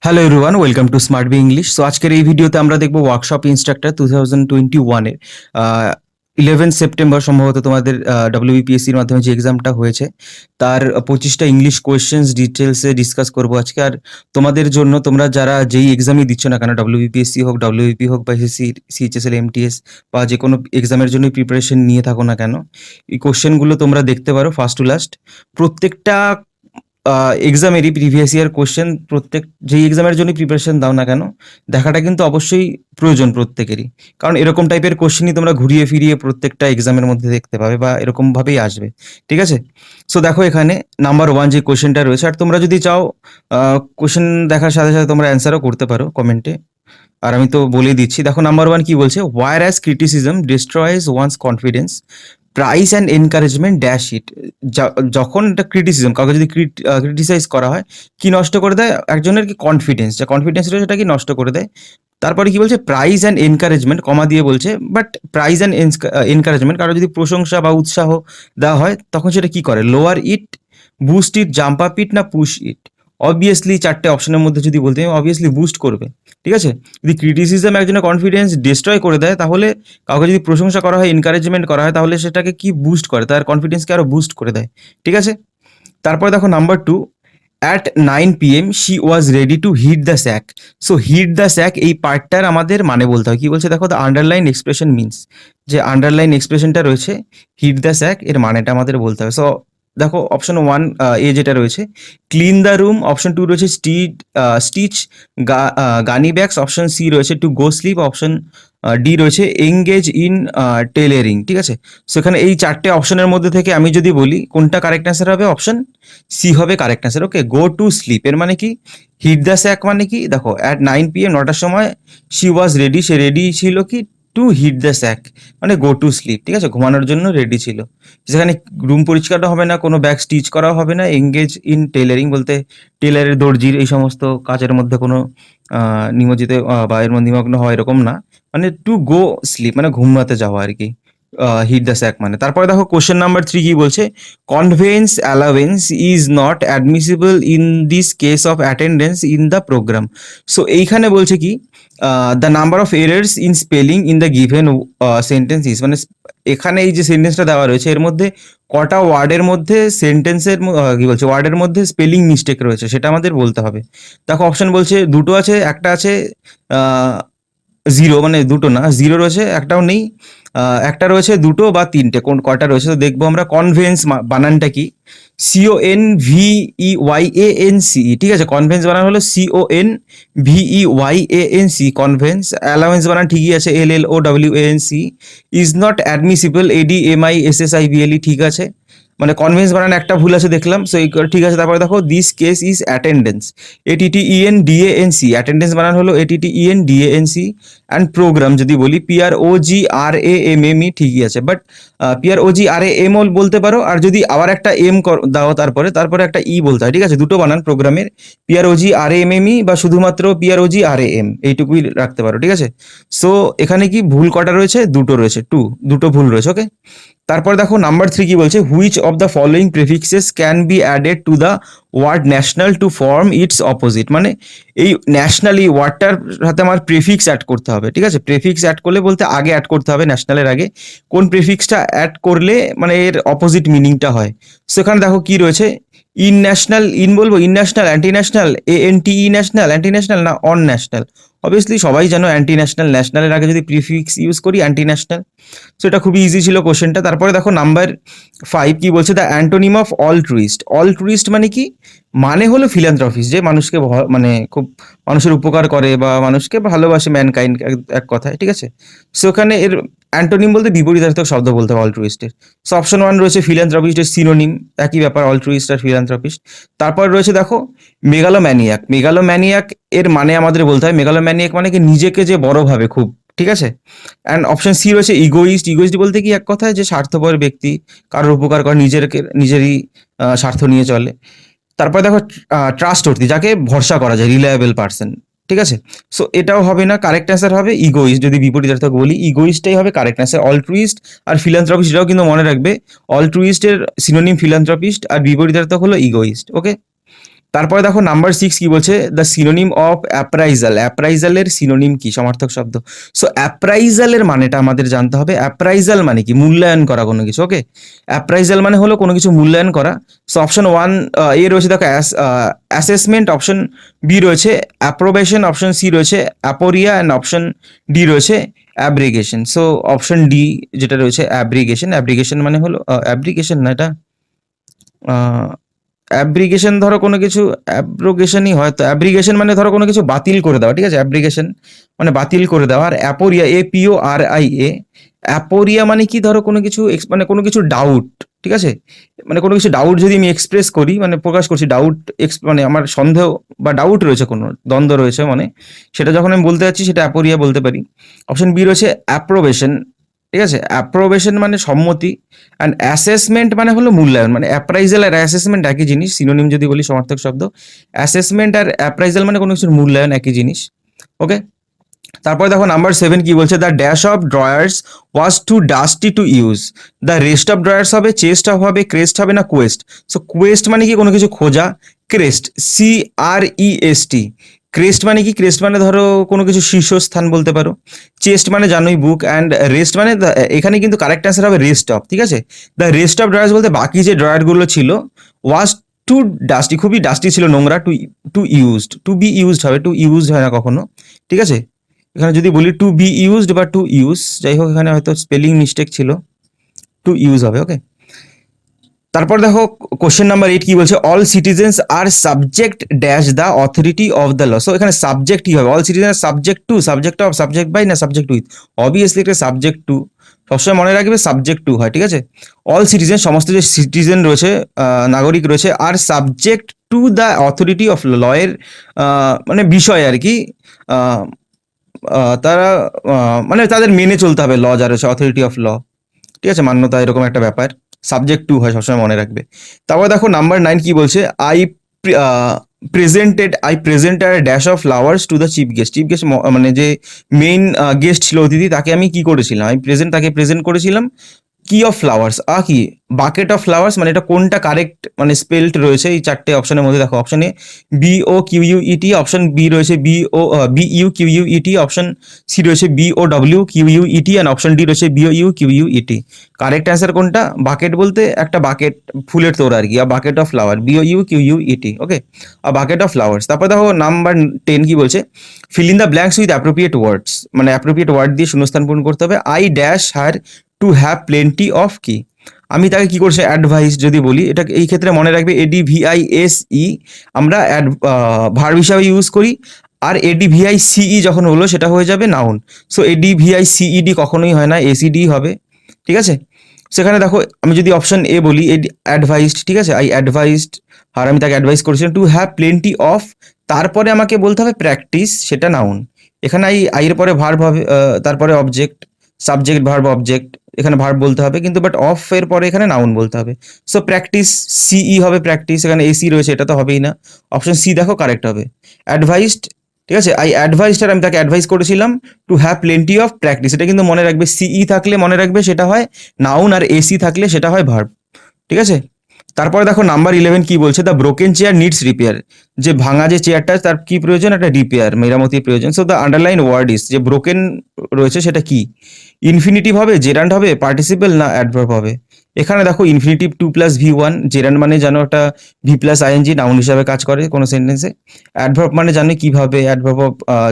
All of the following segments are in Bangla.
Hello everyone, welcome to Smart B English. So আজকের এই ভিডিওতে আমরা দেখবো ওয়ার্কশপ ইনস্ট্রাক্টর 2021-এর 11 সেপ্টেম্বর সম্ভবত তোমাদের WBPSCর মাধ্যমে যে এক্সামটা হয়েছে তার 25টা ইংলিশ কোয়েশ্চেন্স ডিটেলসে ডিসকাস করবো আজকে। আর তোমাদের জন্য, তোমরা যারা যেই এক্সামই দিচ্ছ না কেন, WBPSC হোক, WBP হোক বা এসএসসি, CHSL, MTS বা যে কোনো এক্সামের জন্য প্রিপারেশন নিয়ে থাকো না কেন, এই কোশ্চেনগুলো তোমরা দেখতে পারো ফার্স্ট টু লাস্ট। প্রত্যেকটা এক্সামেরই প্রিভিয়াস ইয়ার কোশ্চেন, প্রত্যেক যেই এক্সামের জন্য প্রিপারেশন দাও না কেন, দেখাটা কিন্তু অবশ্যই প্রয়োজন প্রত্যেকেরই। কারণ এরকম টাইপের কোশ্চেনই তোমরা ঘুরিয়ে ফিরিয়ে প্রত্যেকটা এক্সামের মধ্যে দেখতে পাবে বা এরকমভাবেই আসবে, ঠিক আছে? সো দেখো এখানে নাম্বার 1 যে কোশ্চেনটা রয়েছে, আর তোমরা যদি চাও কোশ্চেন দেখার সাথে সাথে তোমরা অ্যান্সারও করতে পারো কমেন্টে। আর আমি তো বলেই দিচ্ছি, দেখো নাম্বার 1 কি বলছে, whereas criticism destroys one's confidence, praise and encouragement dash it. যখন একটা ক্রিটিসিজম, কাউকে যদি ক্রিটিসাইজ করা হয়, কি নষ্ট করে দেয়? একজনের কি কনফিডেন্স, যে কনফিডেন্স রয়েছে সেটা কি নষ্ট করে দেয়। তারপরে কি বলছে, প্রাইজ অ্যান্ড এনকারেজমেন্ট কমা দিয়ে বলছে, বাট প্রাইজ অ্যান্ড এনকারেজমেন্ট, কারো যদি প্রশংসা বা উৎসাহ দেওয়া হয় তখন সেটা কি করে? Lower it, boost it, jump up it, না পুশ ইট? অবভিয়াসলি চারটে অপশনের মধ্যে যদি বলতে অবভিয়াসলি বুস্ট করবে, ঠিক আছে? যদি ক্রিটিসিজম একজনের কনফিডেন্স ডিস্ট্রয় করে দেয়, তাহলে কাউকে যদি প্রশংসা করা হয়, এনকারেজমেন্ট করা হয়, তাহলে সেটাকে কি বুস্ট করে, তার কনফিডেন্সকে আরো বুস্ট করে দেয়, ঠিক আছে? তারপরে দেখো number 2, at 9 PM she was ready to hit the sack. So hit the sack এই পার্টটার আমাদের মানে বলতে হয়। কি বলছে দেখো, দ্য আন্ডারলাইন এক্সপ্রেশন মিনস, যে আন্ডারলাইন এক্সপ্রেশনটা রয়েছে হিট দ্য স্যাক, এর মানেটা আমাদের বলতে হবে। সো দেখো অপশন 1 এ যেটা রয়েছে, ক্লিন দ্য রুম। অপশন 2 রয়েছে stitch gunny bags. Option C রয়েছে to go sleep. Option D রয়েছে এঙ্গেজ ইন টেলারিং, ঠিক আছে? সেখানে এই চারটে অপশনের মধ্যে থেকে আমি যদি বলি কোনটা কারেক্ট অ্যান্সার হবে, অপশন সি হবে correct answer. Okay, go to sleep এর মানে কি? হিট দ্য স্যাক মানে কি? দেখো অ্যাট 9 PM, 9টার সময় she was ready, say ready ছিল কি? টু হিট দ্য স্যাক মানে গো টু স্লিপ, ঠিক আছে? ঘুমানোর জন্য রেডি ছিল। সেখানে রুম পরিষ্কারও হবে না, কোনো ব্যাগ স্টিচ করাও হবে না। এঙ্গেজ ইন টেলারিং বলতে টেলারের, দর্জির এই সমস্ত কাজের মধ্যে কোনো নিমজ্জিত বা এর মধ্যে নিমগ্ন হওয়া এরকম না। মানে টু গো স্লিপ মানে ঘুমাতে যাওয়া আর কি, হিট দ্য স্যাক মানে। তারপরে দেখো কোশ্চেন নাম্বার 3 কি বলছে, conveyance allowance is not admissible in this case of attendance in the programme. So এইখানে বলছে কি, the number of errors in spelling in the given sentence is, মানে এখানে এই যে সেন্টেন্সটা দেওয়া রয়েছে এর মধ্যে কটা ওয়ার্ডের মধ্যে সেন্টেন্সের কি বলছে, ওয়ার্ডের মধ্যে স্পেলিং মিস্টেক রয়েছে সেটা আমাদের বলতে হবে। দেখো অপশন বলছে দুটো আছে, একটা আছে জিরো, মানে দুটো না, জিরো রয়েছে, একটাও নেই। একটা রয়েছে, দুটো বা তিনটে, কোন কয়টা রয়েছে তো দেখবো আমরা। কনভেন্স বানানটা কি? CONVEYANCE, ঠিক আছে? কনভেন্স বানান হলো CONVEYANC, কনভেন্স। অ্যালাউয়েন্স বানান ঠিকই আছে, LLOWANC। Is not admissible, ADMISSIBLE, ঠিক আছে? মানে কনভেন্স বানান একটা ভুল আছে দেখলাম, সো এই ঠিক আছে। তারপরে দেখো this case is attendance, ATTENDANC, attendance বানান হলো ATTENDANC। অ্যান্ড প্রোগ্রাম যদি বলি PROGRAMME, ঠিকই আছে, বাট PROGRAM বলতে পারো, আর যদি আবার একটা এম দাও তারপরে একটা ই বলতে হয়, ঠিক আছে? দুটো বানান প্রোগ্রামের, PROGRAMME বা শুধুমাত্র PROGRAM, এইটুকুই রাখতে পারো, ঠিক আছে? সো এখানে কি ভুল কটা রয়েছে? দুটো রয়েছে, দুটো ভুল রয়েছে, ওকে? তারপর দেখো নাম্বার 3 কি বলছে, which of the following prefixes can be added to the word national to form its opposite. মানে এই ন্যাশনাল এই ওয়ার্ডটার সাথে আমার প্রিফিক্স অ্যাড করতে হবে, ঠিক আছে? প্রিফিক্স অ্যাড করলে বলতে আগে অ্যাড করতে হবে, ন্যাশনালের আগে কোন প্রিফিক্সটা অ্যাড করলে মানে এর অপোজিট মিনিংটা হয়। সেখানে দেখো কি রয়েছে, ইন ন্যাশনাল, ইন বলবো, in national, anti national, ANTE national, anti national, না অন ন্যাশনাল? অবভিয়াসলি সবাই জানো অ্যান্টি ন্যাশনাল, ন্যাশনালের আগে যদি প্রিফিক্স ইউজ করি অ্যান্টি ন্যাশনাল। সো এটা খুবই ইজি ছিল কোশ্চেনটা। তারপরে দেখো নাম্বার 5 কি বলছে, দ্য অ্যান্টোনিম অফ অলট্রুইস্ট। অলট্রুইস্ট মানে কি? মানে হলো ফিলান্থ্রপিস্ট, যে মানুষকে মানে খুব মানুষের উপকার করে বা মানুষকে ভালোবাসে, ম্যানকাইন্ড এক কথায়, ঠিক আছে? সো ওখানে এর অ্যান্টোনিম বলতে বিপরীতার্থক শব্দ বলতে হবে অলট্রুইস্টের। সো অপশন 1 রয়েছে ফিলান্থ্রপিস্টের সিনোনিম, একই ব্যাপার, অলট্রুইস্ট আর ফিলান্থ্রপিস্ট। তারপর রয়েছে দেখো মেগালোম্যানিয়াক। মেগালোম্যানিয়াক এর মানে আমাদের বলতে হয়, মেগালোম্যানিয়াক মানে কি? নিজেকে যে বড় ভাবে খুব, ঠিক আছে? অ্যান্ড অপশন সি রয়েছে ইগোইস্ট। ইগোইস্ট বলতে কি এক কথায় যে স্বার্থপর ব্যক্তি, কারোর উপকার করে, নিজেরই স্বার্থ নিয়ে চলে। তারপরে দেখো ট্রাস্টওর্থি, যাকে ভরসা করা যায়, রিলায়েবল পার্সন, ঠিক আছে? সো এটাও হবে না, কারেক্ট অ্যান্সার হবে ইগোইস্ট। যদি বিপরীতার্থক বলি ইগোইস্টটাই হবে কারেক্ট অ্যান্সার। অলট্রুইস্ট আর ফিলান্থ্রপিস্ট এটাও কিন্তু মনে রাখবে, অলট্রুইস্টের সিনোনিম ফিলান্থ্রপিস্ট আর বিপরীতার্থক হলো ইগোইস্ট, ওকে? তারপরে দেখো নাম্বার 6 কি বলছে, দ্য সিনোনিম অফ অ্যাপ্রাইজাল। অ্যাপ্রাইজালের সিনোনিম কি, সমার্থক শব্দ। সো অ্যাপ্রাইজালের মানেটা আমাদের জানতে হবে। অ্যাপ্রাইজাল মানে কি, মূল্যায়ন করা কোনো কিছু। ওকে, অ্যাপ্রাইজাল মানে হলো কোনো কিছু মূল্যায়ন করা। সো অপশন 1 এ রয়েছে দেখো অ্যাসেসমেন্ট, অপশন বি রয়েছে অ্যাপ্রোবেশন, অপশন সি রয়েছে অ্যাপোরিয়া অ্যান্ড অপশন ডি রয়েছে অ্যাব্রিগেশন। সো অপশন ডি যেটা রয়েছে অ্যাব্রিগেশন। অ্যাব্রিগেশন মানে হলো অ্যাব্রিগেশন না, এটা অ্যাব্রিগেশন ধরো কোনো কিছু অ্যাব্রোগেশনই হয়, তো অ্যাব্রিগেশন মানে ধরো কোনো কিছু বাতিল করে দেওয়া, ঠিক আছে। অ্যাব্রিগেশন মানে বাতিল করে দেওয়া। আর অ্যাপোরিয়া, APORIA, অ্যাপোরিয়া মানে কি, ধরো কোনো কিছু মানে কোনো কিছু ডাউট, ঠিক আছে। মানে কোনো কিছু ডাউট যদি আমি এক্সপ্রেস করি, মানে প্রকাশ করছি ডাউট, মানে আমার সন্দেহ বা ডাউট রয়েছে, কোনো দ্বন্দ্ব রয়েছে, মানে সেটা যখন আমি বলতে যাচ্ছি সেটা অ্যাপোরিয়া বলতে পারি। অপশন বি রয়েছে অ্যাপ্রোবেশন, ঠিক আছে। অ্যাপ্রোবেশন মানে সম্মতি। অ্যান্ড অ্যাসেসমেন্ট মানে হলো মূল্যায়ন। মানে অ্যাপ্রাইজাল আর অ্যাসেসমেন্ট একই জিনিস, সিনোনিম যদি বলি সমার্থক শব্দ। অ্যাসেসমেন্ট আর অ্যাপ্রাইজাল মানে কোনো কিছুর মূল্যায়ন, একই জিনিস। ওকে, তারপরে দেখো নাম্বার 7 কি বলছে, the dash of drawers was too dusty to use. The rest of drawers হবে, চেস্ট অফ হবে, ক্রেস্ট হবে না কোয়েস্ট। সো কোয়েস্ট মানে কি, কোনো কিছু খোঁজা। Crest, CREST। ক্রেস্ট মানে কি, ক্রেস্ট মানে ধরো কোনো কিছু শীর্ষস্থান বলতে পারো। চেস্ট মানে জানোই বুক, অ্যান্ড রেস্ট মানে এখানে কিন্তু কারেক্ট অ্যান্সার হবে রেস্ট অফ, ঠিক আছে। দ্য রেস্ট অফ ড্রয়ার্স বলতে বাকি যে ড্রয়ারগুলো ছিল, ওয়াজ টু ডাস্টি, খুবই ডাস্টি ছিল, নোংরা। To to used, to be used হবে, টু ইউজড হয় না কখনো, ঠিক আছে। এখানে যদি বলি টু বি ইউজড বা টু ইউজ, যাই হোক এখানে হয়তো স্পেলিং মিস্টেক ছিল, টু ইউজ হবে। ওকে, তারপর দেখো কোশ্চেন নাম্বার 8 কি বলছে, অল সিটিজেন্স আর subject dash the authority of the law. So এখানে সাবজেক্ট কি হবে, all citizen subject to, subject of, subject by না সাবজেক্ট উইথ। অবভিয়াসলি একটা সাবজেক্ট টু, সবসময় মনে রাখবে সাবজেক্ট টু হয়, ঠিক আছে। অল সিটিজেন সমস্ত যে সিটিজেন রয়েছে, নাগরিক রয়েছে, আর subject to the authority of law, এর মানে বিষয় আর কি। আহ, তারা মানে তাদের মেনে চলতে হবে ল, যার রয়েছে অথরিটি অফ ল, ঠিক আছে, মান্যতা, এরকম একটা ব্যাপার। সাবজেক্ট টু হয়, সবসময় মনে রাখবে। তারপর দেখো নাম্বার 9 কি বলছে, presented dash of flowers to the chief guest. Chief guest মানে যে মেইন গেস্ট ছিল, অতিথি, তাকে আমি কি করেছিলাম, আমি তাকে প্রেজেন্ট করেছিলাম কি অফ ফ্লাওয়ার্স, কি বাকেট অফ ফ্লাওয়ার্স। মানে এটা কোনটা কারেক্ট মানে স্পেলড রয়েছে এই চারটে অপশনের মধ্যে, দেখো option A BOQUET, option B রয়েছে BUQUET, অপশন সি রয়েছে BOWQUET, অ্যান্ড অপশন ডি রয়েছে BOUQUET। কারেক্ট অ্যান্সার কোনটা, বাকেট বলতে একটা বাকেট, ফুলের তোড়া আর কি, আর bouquet of flower, BOUQUET। Okay, আর বাকেট অফ ফ্লাওয়ার্স। তারপর দেখো নাম্বার 10 কি বলছে, fill in the blanks with appropriate words. মানে অ্যাপ্রোপ্রিয়েট ওয়ার্ড দিয়ে শূন্যস্থান পূরণ করতে হবে। I dash her to have plenty of কি, আমি তাকে কি করছি, অ্যাডভাইস যদি বলি, এটা এই ক্ষেত্রে মনে রাখবে ADVISE আমরা ভার্ব হিসাবে ইউজ করি। আর ADVICE যখন হলো সেটা হয়ে যাবে নাউন। সো ADVICED কখনোই হয় না, ACD হবে, ঠিক আছে। সেখানে দেখো আমি যদি অপশন এ বলি, অ্যাডভাইসড, ঠিক আছে, আই অ্যাডভাইসড, আর আমি তাকে অ্যাডভাইস করেছিলাম টু হ্যাভ প্লেন্টি অফ, তারপরে আমাকে বলতে হবে প্র্যাকটিস, সেটা নাউন। এখানে আইয়ের পরে ভার্ব হবে, তারপরে অবজেক্ট, সাবজেক্ট ভার্ব অবজেক্ট, এখানে ভার্ব বলতে হবে, কিন্তু বাট অফ এর পরে এখানে নাউন বলতে হবে। সো প্র্যাকটিস, CE হবে প্র্যাকটিস, এখানে AC রয়েছে, এটা তো হবেই না। অপশন সি দেখো কারেক্ট হবে, অ্যাডভাইসড, ঠিক আছে। আই অ্যাডভাইসড, আর আমি তাকে অ্যাডভাইস করেছিলাম two have plenty of practice. এটা কিন্তু মনে রাখবে, CE থাকলে মনে রাখবে সেটা হয় নাউন, আর AC থাকলে সেটা হয় ভার্ব, ঠিক আছে। তারপরে দেখো নাম্বার 11 কি বলছে, the broken chair needs repair. যে ভাঙা যে চেয়ারটা, তার কি প্রয়োজন, একটা রিপেয়ার, মেরামতির প্রয়োজন। সো দ্য আন্ডারলাইন ওয়ার্ড ইস, যে ব্রোকেন রয়েছে সেটা কি, ইনফিনিটিভ হবে, জেরান্ড হবে, পার্টিসিপেল না অ্যাডভার্ব হবে। এখানে দেখো ইনফিনিটিভ 2+V1, জেরান্ড মানে জানো একটা V+ING নাউন হিসাবে কাজ করে কোনো সেন্টেন্সে। অ্যাডভার্ব মানে জানো কিভাবে, অ্যাডভার্ব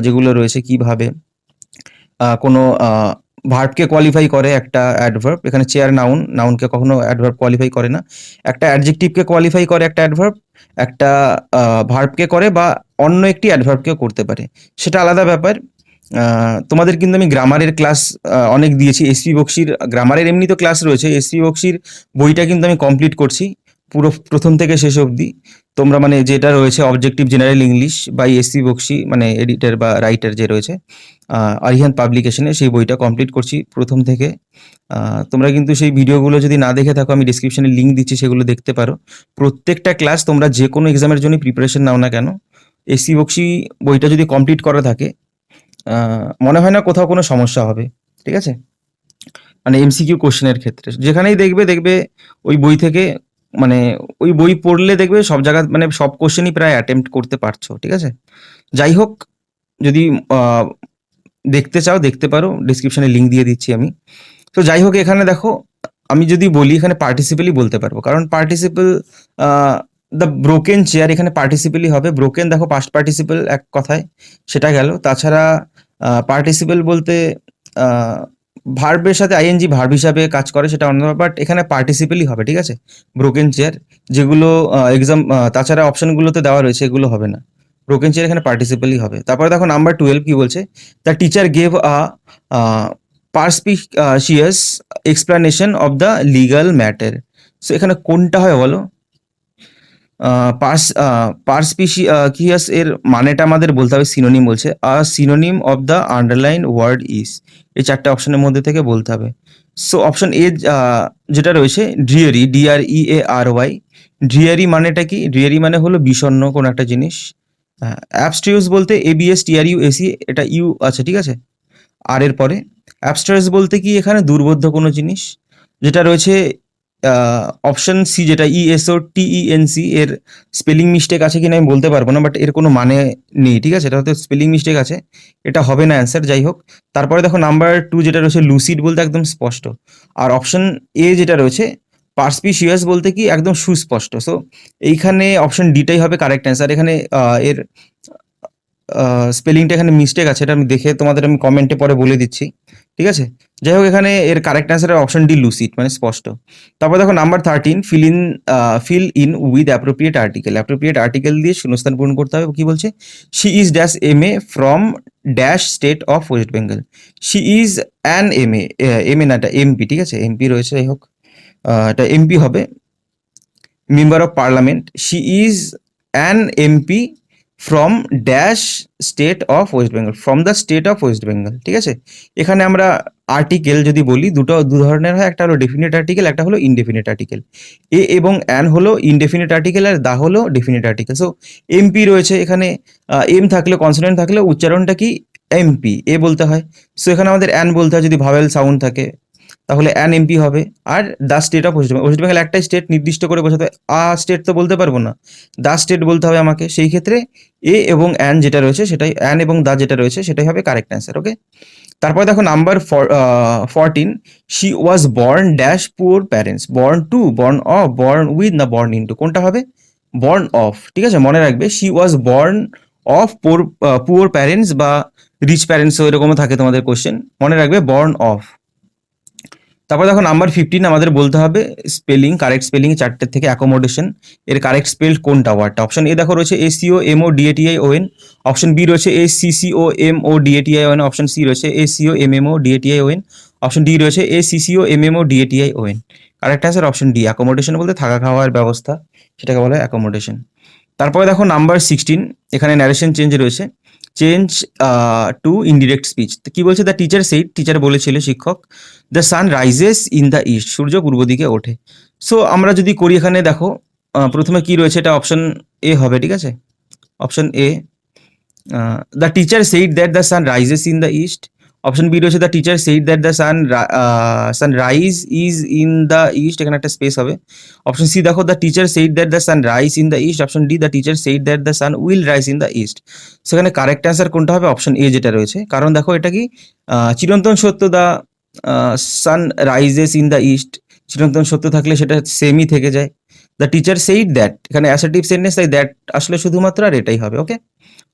যেগুলো রয়েছে কিভাবে কোনো ভার্বকে কোয়ালিফাই করে একটা অ্যাডভার্ব। এখানে চেয়ার নাউন, নাউনকে কখনো অ্যাডভার্ব কোয়ালিফাই করে না। একটা অ্যাডজেক্টিভকে কোয়ালিফাই করে একটা অ্যাডভার্ব, একটা ভার্বকে করে, বা অন্য একটি অ্যাডভার্বকেও করতে পারে, সেটা আলাদা ব্যাপার। তোমাদের কিন্তু আমি গ্রামারের ক্লাস অনেক দিয়েছি, এসপি বক্সির গ্রামারের এমনি তো ক্লাস রয়েছে, এসপি বক্সির বইটা কিন্তু আমি কমপ্লিট করছি পুরো প্রথম থেকে শেষ অবধি। তোমরা মানে যেটা রয়েছে objective general English by SP Bakshi, মানে এডিটর বা রাইটার যে রয়েছে আরিহান পাবলিকেশনে, সেই বইটা কমপ্লিট করছি প্রথম থেকে। তোমরা কিন্তু সেই ভিডিওগুলো যদি না দেখে থাকো, আমি ডিসক্রিপশনে লিঙ্ক দিচ্ছি, সেগুলো দেখতে পারো। প্রত্যেকটা ক্লাস তোমরা যে কোনো এক্সামের জন্য প্রিপারেশন নাও না কেন, এসপি বক্সি বইটা যদি কমপ্লিট করা থাকে, মনে হয় না কোথাও কোনো সমস্যা হবে, ঠিক আছে। মানে MCQ কোশ্চেনের ক্ষেত্রে যেখানেই দেখবে ওই বই থেকে মানে ওই বই পড়লে দেখবে সব জায়গা মানে সব কোশ্চেনই প্রায় অ্যাটেম্প্ট করতে পারছো, ঠিক আছে? যাই হোক, যদি দেখতে চাও দেখতে পারো, ডিসক্রিপশনে লিঙ্ক দিয়ে দিচ্ছি আমি। তো যাই হোক, এখানে দেখো আমি যদি বলি এখানে পার্টিসিপেলই বলতে পারবো, কারণ পার্টিসিপেল দ্য ব্রোকেন চেয়ার, এখানে পার্টিসিপেলই হবে। ব্রোকেন দেখো পাস্ট পার্টিসিপেল এক কথায়, সেটা গেল। তাছাড়া পার্টিসিপেল বলতে ভার্বের সাথে আইএনজি ভার্ব হিসাবে কাজ করে, সেটা অন্য, বাট এখানে পার্টিসিপেলই হবে, ঠিক আছে? ব্রোকেন চেয়ার যেগুলো এক্সাম, তাছাড়া অপশনগুলোতে দেওয়া রয়েছে এগুলো হবে না। ব্রোকেন চেয়ার এখানে পার্টিসিপেলই হবে। তারপরে দেখো নাম্বার 12 কি বলছে, the teacher gave a perspicuous explanation of the legal matter. So এখানে কোনটা হয় বলো? পারস্পিশিয়াস এর মানেটা আমাদের বলতে হবে, সিনোনিম বলছে। Synonym of the underline word is, এই চারটে অপশনের মধ্যে থেকে বলতে হবে। সো অপশন এ যেটা রয়েছে, ড্রিয়ারি, DREARY। ড্রিয়ারি মানেটা কি? ড্রিয়ারি মানে হলো বিষণ্ণ কোনো একটা জিনিস। অ্যাবস্ট্রিউস বলতে ABSTRUAC, এটা ইউ আছে, ঠিক আছে, আর এর পরে। অ্যাবস্ট্রাস বলতে কি এখানে দুর্বোধ্য কোনো জিনিস, যেটা রয়েছে অপশন সি, যেটা ESOTENC, এর স্পেলিং মিস্টেক আছে কিনা আমি বলতে পারবো না, বাট এর কোনো মানে নেই, ঠিক আছে? এটা হয়তো স্পেলিং মিস্টেক আছে, এটা হবে না অ্যান্সার। যাই হোক, তারপরে দেখো নাম্বার 2 যেটা রয়েছে, লুসিড বলতে একদম স্পষ্ট। আর অপশন এ যেটা রয়েছে, পারস্পিশিয়াস বলতে কি একদম সুস্পষ্ট। সো এইখানে অপশন ডিটাই হবে কারেক্ট অ্যান্সার। এখানে এর স্পেলিংটা এখানে মিস্টেক আছে, এটা আমি দেখে তোমাদের আমি কমেন্টে পরে বলে দিচ্ছি, ঠিক আছে? যাই হোক, এখানে এর correct answer option D, lucid, মানে স্পষ্ট। তারপর দেখো number 13, fill in with appropriate article. Appropriate article দিয়ে শূন্যস্থান পূরণ করতে হবে। কি বলছে? She is dash MA from dash state of West Bengal. She is an MA, MA না, এটা MP, ঠিক আছে? MP রয়েছে, যাই হোক এটা MP হবে, member of parliament. She is an MP from dash state of West Bengal, from the state of West Bengal, ঠিক আছে? এখানে আমরা আর্টিকেল যদি বলি, দু ধরনের হয়, একটা হলো ডেফিনিট আর্টিকেল, একটা হলো ইনডেফিনিট আর্টিকেল। এ এবং অ্যান হলো ইনডেফিনিট আর্টিকেল, আর দা হলো ডেফিনিট আর্টিকেল। সো MP রয়েছে এখানে, এম থাকলে, কনসোনেন্ট থাকলে উচ্চারণটা কি? MP, এ বলতে হয়। সো এখানে আমাদের অ্যান বলতে হয় যদি ভাওয়েল সাউন্ড থাকে, তাহলে অ্যান MP হবে। Are the state of West Bengal, West Bengal একটাই স্টেট, নির্দিষ্ট করে বোঝাতে হয়, স্টেট তো বলতে পারবো না, দ্য স্টেট বলতে হবে আমাকে। সেই ক্ষেত্রে এ এবং অ্যান যেটা রয়েছে সেটাই, অ্যান এবং দ্য যেটা রয়েছে সেটাই হবে কারেক্ট অ্যান্সার, ওকে? তারপর দেখো number 14, she was born dash poor parents. Born to, born of, born with না বর্ন ইনটু, কোনটা হবে? বর্ন অফ, ঠিক আছে? মনে রাখবে, she was born of poor parents বা রিচ প্যারেন্টস, এরকমও থাকে তোমাদের কোশ্চেন, মনে রাখবে বর্ন অফ। তারপর দেখো নাম্বার 15, আমাদের বলতে হবে স্পেলিং, কারেক্ট স্পেলিং চারটে থেকে। অ্যাকোমোডেশন এর কারেক্ট স্পেল্ড কোনটা ওয়ার্ডটা? অপশন এ দেখো রয়েছে ACOMODATION। অপশন বি রয়েছে ACCOMODATION। অপশন সি রয়েছে ACOMMODATION। অপশন ডি রয়েছে ACCOMMODATION। Correct answer option D. Accommodation বলতে থাকা খাওয়ার ব্যবস্থা, সেটাকে বলা হয় অ্যাকোমোডেশন। তারপরে দেখো নাম্বার 16, এখানে ন্যারেশন চেঞ্জ রয়েছে, চেঞ্জ টু ইনডিরেক্ট স্পিচ। কি বলছে? দ্য টিচার সেইড, টিচার বলেছিল, শিক্ষক, the sun rises in the east, সূর্য পূর্ব দিকে ওঠে। সো আমরা যদি করি, এখানে দেখো প্রথমে কি রয়েছে, এটা অপশন এ হবে, ঠিক আছে? Option A, the teacher said that the sun rises in the east. Option B রয়েছে the teacher said that the sun rise is in the east, এখানে একটা স্পেস হবে। অপশন সি দেখো, the teacher said that the sun rise in the east. Option D, the teacher said that the sun will rise in the east. সেখানে কারেক্ট অ্যান্সার কোনটা হবে? অপশন এ যেটা রয়েছে, কারণ দেখো এটা কি চিরন্তন সত্য, the sun rises in the east, চিরন্তন সত্য থাকলে সেটা সেমই থেকে যায়। দ্য টিচার সেইড দ্যাট, এখানে অ্যাসার্টিভ সেন্টেন্স, তাই দ্যাট আসলে শুধুমাত্র, আর এটাই হবে, ওকে?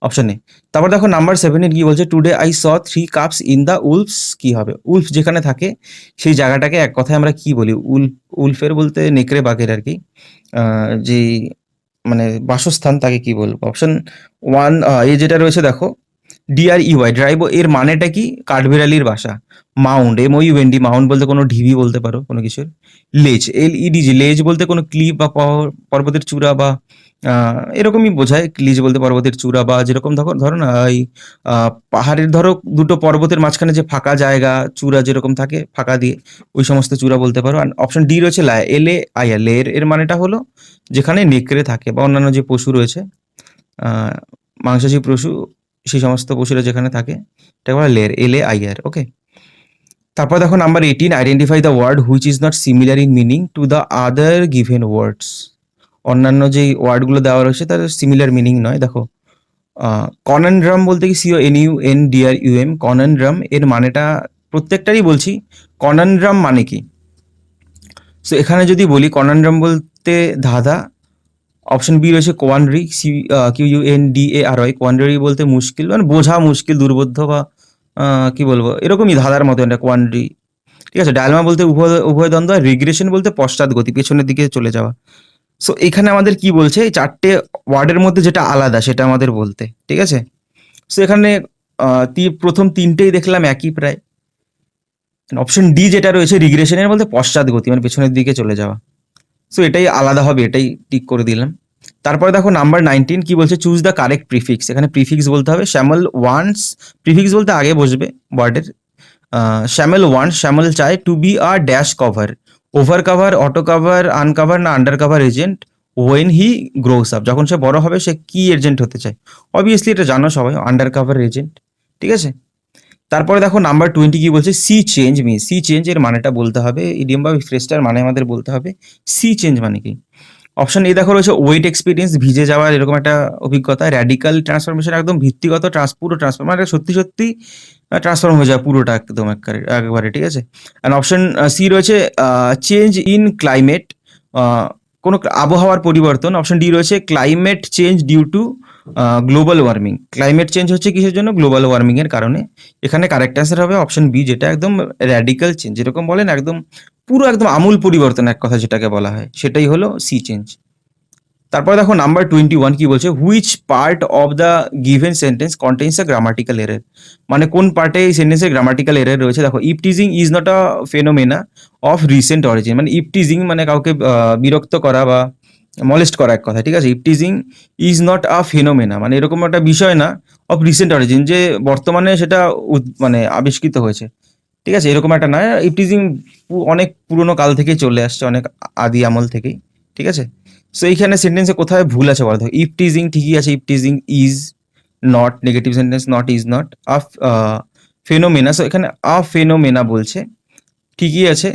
Option A. তারপর দেখো নাম্বার 17 কি বলছে, today I saw 3 cups in the wolves. কি হবে? উলফ যেখানে থাকে সেই জায়গাটাকে এক কথায় আমরা কি বলি? উলফের বলতে নেকড়ে বাঘের আর কি, যে মানে বাসস্থান, তাকে কি বলবো? অপশন 1 এ যেটা রয়েছে দেখো, DREY, ড্রাইভ, এর মানেটা কি? কাঠবিড়ালির বাসা। মাউন্ট, MOUND, মাউন্ট বলতে কোনো ঢিবি বলতে পারো কোনো কিছুর। লেজ, LEDG, লেজ বলতে কোনো ক্লিপ বা পর্বতের চূড়া বা এরকমই বোঝায়। লিজ বলতে পর্বতের চূড়া, বা যেরকম ধরো ধরো না এই পাহাড়ের ধরো দুটো পর্বতের মাঝখানে যে ফাঁকা জায়গা, চূড়া যেরকম থাকে ফাঁকা দিয়ে, ওই সমস্ত চূড়া বলতে পারো। আর অপশন ডি রয়েছে LAIR, লের, এর মানেটা হলো যেখানে নেকড়ে থাকে বা অন্যান্য যে পশু রয়েছে, মাংসাশী পশু, সেই সমস্ত পশুরা যেখানে থাকে, এটা বলা লের, LAIR, ওকে? তারপর দেখো number 18, identify the word which is not similar in meaning to the other given words. অন্যান্য যেই ওয়ার্ডগুলো দেওয়া রয়েছে তার সিমিলার মিনিং নয়। দেখো কননড্রাম বলতে কি CONUNDRUM, কননড্রাম এর মানেটা প্রত্যেকটারই বলছি। কননড্রাম মানে কি? সো এখানে যদি বলি কননড্রাম বলতে ধাঁধা। অপশন বি রয়েছে কোয়ান্ডারি, QUNDARY, কোয়ান্ডারি বলতে মুশকিল, মানে বোঝা মুশকিল, দুর্বোধ্য বা কি বলবো এরকমই ধাঁধার মতো একটা কোয়ান্ডারি। ঠিক আছে। ডায়লেমা বলতে উভয় দ্বন্দ্ব, আর রিগ্রেশন বলতে পশ্চাৎ গতি, পেছনের দিকে চলে যাওয়া। সো এখানে আমাদের কি বলছে, এই চারটে ওয়ার্ডের মধ্যে যেটা আলাদা সেটা আমাদের বলতে। ঠিক আছে। সো এখানে প্রথম তিনটেই দেখলাম একই প্রায়। অপশন ডি যেটা রয়েছে রিগ্রেশনের বলতে পশ্চাৎ গতি, মানে পেছনের দিকে চলে যাওয়া। সো এটাই আলাদা হবে, এটাই টিক করে দিলাম। তারপরে দেখো নাম্বার 19 কি বলছে, চুজ দ্য কারেক্ট প্রিফিক্স। এখানে প্রিফিক্স বলতে হবে শ্যামল ওয়ান্স, প্রিফিক্স বলতে আগে বসবে ওয়ার্ডের। শ্যামল ওয়ান্স, শ্যামল চায় to be a dash cover, over cover, auto cover, uncover না under cover agent when he grows up. যখন সে বড় হবে সে কি এজেন্ট হতে চায়? অবভিয়াসলি এটা জানো সবাই, আন্ডার কাভার এজেন্ট। ঠিক আছে। তারপরে দেখো নাম্বার 20 কি বলছে, sea change me. Sea change এর মানেটা বলতে হবে, ইডিয়ম বা ফ্রেজটার মানে আমাদের বলতে হবে সি চেঞ্জ মানে কি। অপশন এ দেখো রয়েছে ওয়েট এক্সপিরিয়েন্স, ভিজে যাওয়ার এরকম একটা অভিজ্ঞতা। র্যাডিক্যাল ট্রান্সফরমেশন, একদম ভিত্তিগত পুরো ট্রান্সফর্ম, মানে সত্যি সত্যি ট্রান্সফর্ম হয়ে যায় পুরোটা একদম একবারে। ঠিক আছে। অ্যান্ড অপশন সি রয়েছে চেঞ্জ ইন ক্লাইমেট, কোনো আবহাওয়ার পরিবর্তন। অপশন ডি রয়েছে climate change due to global warming. Climate change হচ্ছে কিসের জন্য? গ্লোবাল ওয়ার্মিং এর কারণে। এখানে কারেক্ট অ্যান্সার হবে অপশন বি, যেটা একদম র্যাডিক্যাল চেঞ্জ, যেরকম বলেন একদম পুরো একদম আমূল পরিবর্তন এক কথা যেটাকে বলা হয়, সেটাই হলো সি চেঞ্জ। তারপরে দেখো নাম্বার 21 কি বলছে, which part of the given sentence contains a grammatical error. মানে কোন পার্টে এই সেন্টেন্সে গ্রামাটিক্যাল এরর রয়েছে। দেখো eve teasing is not a phenomena of recent origin, মানে ইপটিজিং মানে কাউকে বিরক্ত করা বা মলেস্ট করা এক কথা। ঠিক আছে। Eve teasing is not a phenomena মানে এরকম একটা বিষয় না, অফ রিসেন্ট অরিজিন যে বর্তমানে সেটা মানে আবিষ্কৃত হয়েছে। ঠিক আছে। এরকম একটা নয়, ইপটিজিং অনেক পুরোনো কাল থেকেই চলে আসছে, অনেক আদি আমল থেকেই। ঠিক আছে। সো এইখানে সেন্টেন্সে কোথায় ভুল আছে বলো। ইফ টিজিং ঠিকই আছে, if teasing is not, negative sentence, not is not. A phenomena, so এখানে আ ফেনোমেনা বলছে, ঠিকই আছে।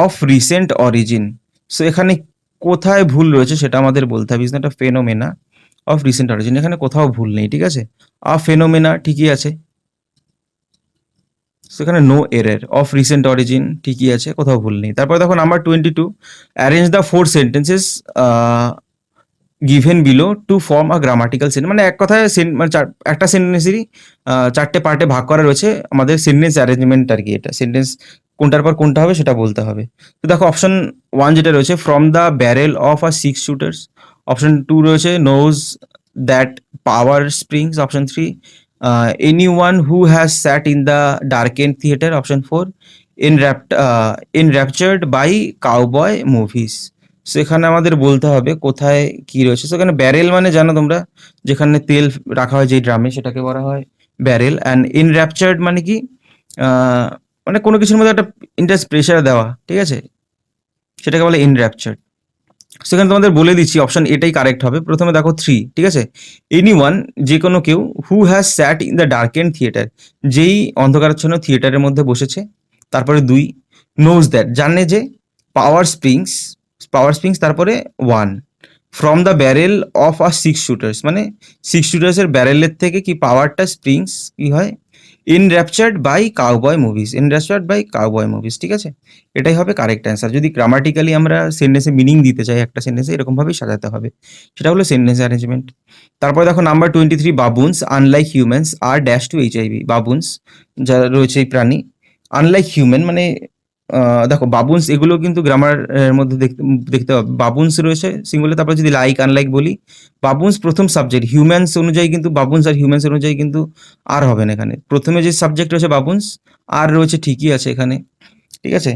অফ রিসেন্ট অরিজিন, সো এখানে কোথায় ভুল রয়েছে সেটা আমাদের বলতে হবে। Is not a phenomena of recent origin, এখানে কোথাও ভুল নেই। ঠিক আছে। আ ফেনোমেনা ঠিকই আছে, সেখানে no error. Of recent origin ঠিকই আছে, কোথাও ভুল নেই। তারপর দেখো number 22, arrange the 4 sentences given below to form a grammatical sentence. মানে এক কথায় মানে একটা সেন্টেন্সেরই চারটে পার্টে ভাগ করা রয়েছে আমাদের সেন্টেন্স অ্যারেঞ্জমেন্ট আর কি। এটা সেন্টেন্স কোনটার পর কোনটা হবে সেটা বলতে হবে। তো দেখো অপশন 1 যেটা রয়েছে, from the barrel of a 6 shooters. Option 2 রয়েছে knows that power springs. Option 3 anyone who has sat in the darkened theater. Option 4 enraptured by cowboy movies. So এখানে আমাদের বলতে হবে কোথায় কি রয়েছে। সো এখানে ব্যারেল মানে জানো তোমরা, যেখানে তেল রাখা হয় যে ড্রামে, সেটাকে বলা হয় ব্যারেল। অ্যান্ড ইনর্যাপচার্ড মানে কি, মানে কোনো কিছুর মধ্যে একটা ইন্টারেস্ট প্রেশার দেওয়া। ঠিক আছে, সেটাকে বলে ইনর্যাপচার্ড। সেখানে তোমাদের বলে দিচ্ছি অপশন এটাই কারেক্ট হবে। প্রথমে দেখো 3, ঠিক আছে, এনিওয়ান যে কোনো কেউ, who has sat in the darkened theatre, যেই অন্ধকারাচ্ছন্ন থিয়েটারের মধ্যে বসেছে। তারপরে 2, নোজ দ্যাট জানে যে, পাওয়ার স্প্রিংস, তারপরে 1, from the barrel of a 6 shooters, মানে 6 শুটার্সের ব্যারেলের থেকে কি পাওয়ারটা স্প্রিংস কি হয়, ইনর্যাপচার্ড বাই কাউবয় মুভিজ। ঠিক আছে, এটাই হবে কারেক্ট অ্যান্সার। যদি গ্রামাটিক্যালি আমরা সেন্টেন্সে মিনিং দিতে চাই একটা সেন্টেন্সে, এরকমভাবেই সাজাতে হবে, সেটা হলো সেন্টেন্স অ্যারেঞ্জমেন্ট। তারপরে দেখো নাম্বার 23, বাবুনস আনলাইক হিউম্যানস আর ড্যাশ টু HIV। বাবুনস যারা রয়েছে এই প্রাণী, আনলাইক হিউম্যান মানে দেখো বাবুনস এগুলো কিন্তু গ্রামার এর মধ্যে দেখতে হবে। বাবুনস রয়েছে সিঙ্গুলার, তারপরে যদি লাইক আনলাইক বলি, বাবুনস প্রথম সাবজেক্ট, হিউম্যানস অনুযায়ী কিন্তু বাবুনস আর হিউম্যানস অনুযায়ী কিন্তু আর হবে না এখানে। প্রথমে যে সাবজেক্ট রয়েছে বাবুনস, আর রয়েছে ঠিকই আছে এখানে। ঠিক আছে,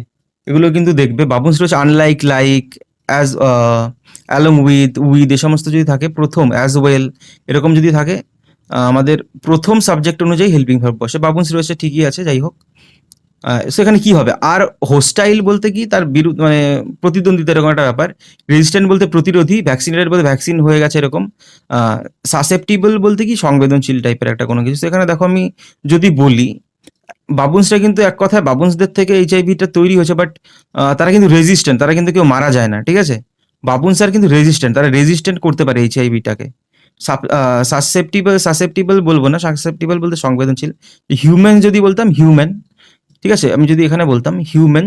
এগুলো কিন্তু দেখবে। বাবুনস রয়েছে unlike, like, as, along with a সমস্ত যদি থাকে, প্রথম অ্যাজ ওয়েল এরকম যদি থাকে, আমাদের প্রথম সাবজেক্ট অনুযায়ী হেল্পিং ভার্ব বসে। বাবুনস রয়েছে ঠিকই আছে, যাই হোক। সেখানে কি হবে, আর হোস্টাইল বলতে কি তার বিরুদ্ধে, মানে প্রতিদ্বন্দ্বিতা এরকম একটা ব্যাপার। রেজিস্ট্যান্ট বলতে প্রতিরোধী, ভ্যাকসিনেটেড বলতে ভ্যাকসিন হয়ে গেছে এরকম। সাসেপ্টিবল বলতে কি সংবেদনশীল টাইপের একটা কোনো কিছু। সেখানে দেখো আমি যদি বলি বাবুন্সরা কিন্তু এক কথায় বাবুন্সদের থেকে এইচআইভিটা তৈরি হয়েছে, বাট তারা কিন্তু রেজিস্ট্যান্ট, তারা কিন্তু কেউ মারা যায় না, ঠিক আছে? বাবুন্সার কিন্তু রেজিস্ট্যান্ট, তারা রেজিস্ট্যান্ট করতে পারে এইচআইভিটাকে। সাসেপ্টিবল বলবো না, সাসেপ্টিবল বলতে সংবেদনশীল। হিউম্যান যদি বলতাম হিউম্যান, ঠিক আছে? আমি যদি এখানে বলতাম হিউম্যান,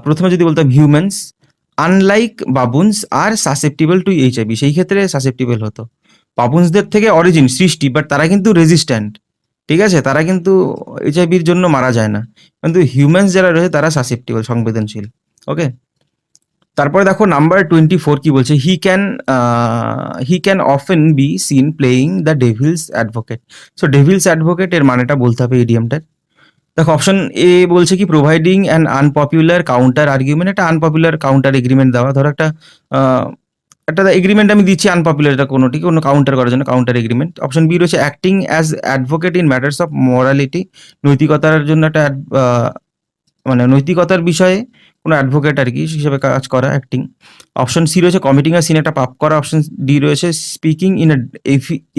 প্রথমে যদি বলতাম হিউম্যানস আনলাইক বাবুন্স আর সাসেপ্টিবল টু এইচআইভি, সেই ক্ষেত্রে সাসেপ্টিবল হতো। বাবুন্সদের থেকে অরিজিন সৃষ্টি, বাট তারা কিন্তু রেজিস্ট্যান্ট, ঠিক আছে? তারা কিন্তু এইচআইভির জন্য মারা যায় না, কিন্তু হিউম্যানস যারা রয়েছে তারা সাসেপ্টিবল, সংবেদনশীল। ওকে, তারপরে দেখো নাম্বার 24 কি বলছে, he can often be seen playing the Devil's advocate. So Devil's advocate এর মানেটা বলতে হবে ইডিয়ামটার। দেখো অপশন এ বলছে কি providing an unpopular counter argument, একটা আনপপুলার কাউন্টার এগ্রিমেন্ট দেওয়া। ধরো একটা এগ্রিমেন্ট আমি দিচ্ছি আনপপুলার, এটা কোনো কাউন্টার করার জন্য কাউন্টার এগ্রিমেন্ট। অপশন বি রয়েছে acting as advocate in matters of morality, নৈতিকতার জন্য একটা মানে নৈতিকতার বিষয়ে কোনো অ্যাডভোকেট আর কি হিসেবে কাজ করা, অ্যাক্টিং। অপশন সি রয়েছে কমিটিং আ সিন, একটা পাপ করা। অপশন ডি রয়েছে স্পিকিং ইন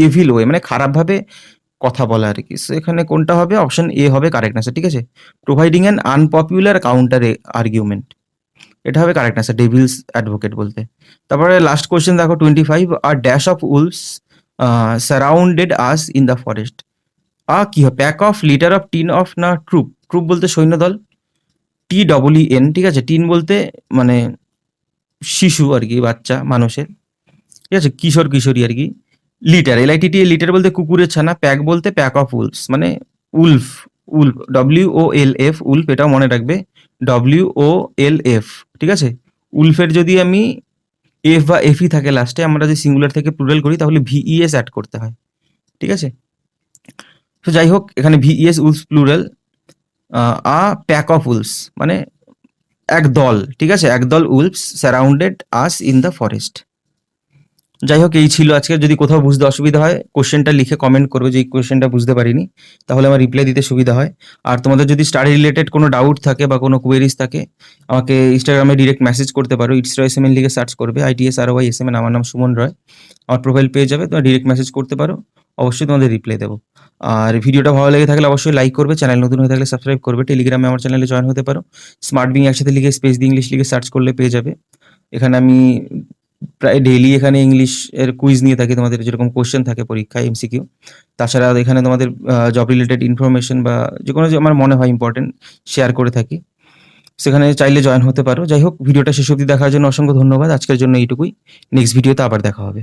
এভিল ওয়ে, মানে খারাপভাবে কথা বলা আর কি। সো এখানে কোনটা হবে? অপশন এ হবে কারেক্ট আনসার, ঠিক আছে? Providing an unpopular counter argument, এটা হবে কারেক্ট আনসার ডেভিলস অ্যাডভোকেট বলতে। তারপরে লাস্ট কোয়েশ্চেন দেখো 25, আর dash of owls surrounded us in the forest. কি হবে? Pack of, litter of, tin of, না ট্রুপ? ট্রুপ বলতে সৈন্যদল, TEEN, ঠিক আছে? টিন বলতে মানে শিশু আর কি, বাচ্চা মানুষের, ঠিক আছে? কিশোর কিশোরী আর কি। লিটার, LITT, লিটার বলতে কুকুরের ছানা। প্যাক বলতে প্যাক অফ উলফস, মানে উলফ, উলফ, WOLF, উলফ, এটাও মনে রাখবে, WOLF, ঠিক আছে? উলফের যদি আমি এফ বা এফই থাকে লাস্টে, আমরা যদি সিঙ্গুলার থেকে প্লুরাল করি তাহলে VES অ্যাড করতে হয়, ঠিক আছে? তো যাই হোক, এখানে VES Wolf plural, a pack of wolves মানে এক দল, ঠিক আছে? একদল wolves surrounded us in the forest. যাই হোক, এই ছিল আজকে। যদি কোথাও বুঝতে অসুবিধা হয় কোশ্চেনটা লিখে কমেন্ট করবে যে এই কোশ্চেনটা বুঝতে পারিনি, তাহলে আমার রিপ্লাই দিতে সুবিধা হয়। আর তোমাদের যদি স্টাডি রিলেটেড কোনো ডাউট থাকে বা কোনো কোয়েরিজ থাকে, আমাকে ইনস্টাগ্রামে ডিরেক্ট মেসেজ করতে পারো। ইটস রয় SMN লিখে সার্চ করবে, ITSROYSMN, আমার নাম সুমন রয়, আমার প্রোফাইল পেয়ে যাবে। তোমরা ডিরেক্ট মেসেজ করতে পারো, অবশ্যই তোমাদের রিপ্লাই দেবো। আর ভিডিওটা ভালো লেগে থাকলে অবশ্যই লাইক করবে, চ্যানেল নতুন হয়ে থাকলে সাবস্ক্রাইব করবে। টেলিগ্রামে আমার চ্যানেলে জয়েন হতে পারো, স্মার্ট বিং একসাথে লিখে স্পেস দিয়ে ইংলিশ লিখে সার্চ করলে পেয়ে যাবে। এখানে আমি প্রায় ডেইলি এখানে ইংলিশ এর কুইজ নিয়ে থাকি, তোমাদের যেরকম কোশ্চেন থাকে পরীক্ষায় MCQ। তাছাড়া এখানে তোমাদের জব রিলেটেড ইনফরমেশন বা যে কোনো যে আমার মনে হয় ইম্পর্টেন্ট শেয়ার করে থাকি, সেখানে চাইলে জয়েন হতে পারো। যাই হোক, ভিডিওটা শেষ অবধি দেখার জন্য অসংখ্য ধন্যবাদ। আজকের জন্য এইটুকুই, নেক্সট ভিডিওতে আবার দেখা হবে।